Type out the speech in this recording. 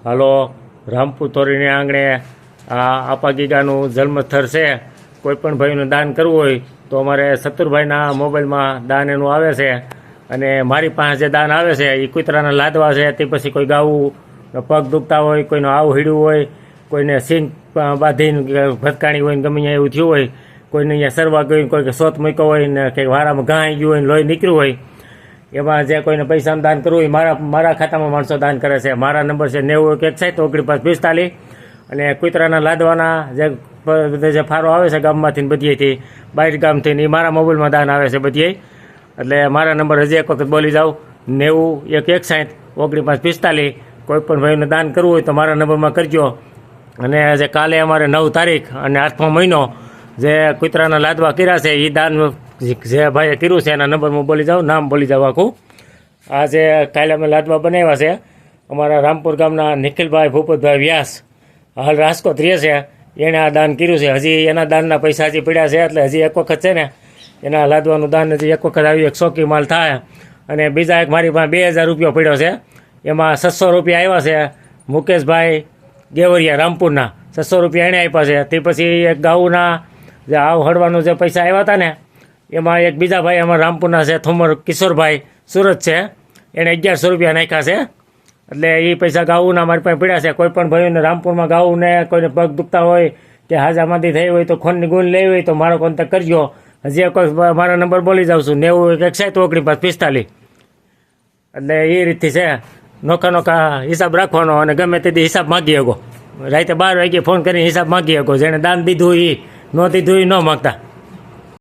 હાલો, રામપુર તોરીને આંગણે આ આપા ગીગાનું જન્મસ્થળ છે. કોઈ પણ ભાઈનું દાન કરવું હોય તો અમારે સતુરભાઈના મોબાઈલમાં દાન એનું આવે છે. અને મારી પાસે જે દાન આવે છે એ કૂતરાના લાદવા છે. તે પછી કોઈ ગાવું પગ દુખતા હોય, કોઈનું આવું હીડ્યું હોય, કોઈને સિંગ બાંધીને ભટકાણી હોય ને ગમે ત્યાં એવું થયું હોય, કોઈને અહીંયા સરવા ગયું, કોઈ સોત મૂક્યો હોય ને કંઈક વારામાં ઘા આવી ગયું હોય ને લોહી નીકળ્યું હોય, એમાં જે કોઈને પૈસાનું દાન કરવું હોય મારા ખાતામાં માણસો દાન કરે છે. મારા નંબર છે 9161 અને કૂતરાના લાદવાના જે ફારો આવે છે ગામમાંથી ને બધીએથી, બહાર ગામથી ને એ મારા મોબાઈલમાં દાન આવે છે બધીએ. એટલે મારા નંબર હજી એક વખત બોલી જાઉં, 9161 4945. કોઈ પણ ભાઈને દાન કરવું હોય તો મારા નંબરમાં કરજો. અને જે કાલે અમારે 9 તારીખ અને 8મો મહિનો જે કૂતરાના લાદવા કર્યા છે એ દાન જે ભાઈએ કર્યું છે એના નંબર હું બોલી જાઉં, નામ બોલી જાઉં આખું. આ જે કાલે અમે લાદવા બનાવ્યા છે અમારા રામપુર ગામના નિખિલભાઈ ભૂપતભાઈ વ્યાસ, હાલ રાજકોટ રહે છે, એણે આ દાન કર્યું છે. હજી એના દાનના પૈસા હજી પડ્યા છે, એટલે હજી એક વખત છે ને એના લાદવાનું દાન હજી એક વખત આવી એક શોકી માલ થાય. અને બીજા એક મારી પાસે 2000 રૂપિયા પડ્યો છે, એમાં 600 રૂપિયા આવ્યા છે મુકેશભાઈ ગેવરિયા રામપુરના, 600 રૂપિયા એણે આપ્યા છે. તે પછી એક ગાઉના જે આવ હળવાનું જે પૈસા આવ્યા હતા ને એમાં એક બીજા ભાઈ અમારા રામપુરના છે થોમર કિશોરભાઈ સુરત છે, એણે 1100 રૂપિયા નાખ્યા છે. એટલે એ પૈસા ગાઉના મારી પાસે પડ્યા છે. કોઈ પણ ભાઈઓને રામપુરમાં ગાઉને કોઈને પગ દુખતા હોય કે હાજામાંથી થઈ હોય તો ખૂનની ગુણ લેવી હોય તો મારો કોન્ટેક્ટ કરજો. હજી એક મારા નંબર બોલી જાઉં છું 9161 4945. એટલે એ રીતથી છે, નોખા હિસાબ રાખવાનો અને ગમે તેથી હિસાબ માગી શકો. રાતે 12 વાગે ફોન કરીને હિસાબ માગી શકો. જેણે દાન દીધું એ ન દીધું એ ન માગતા.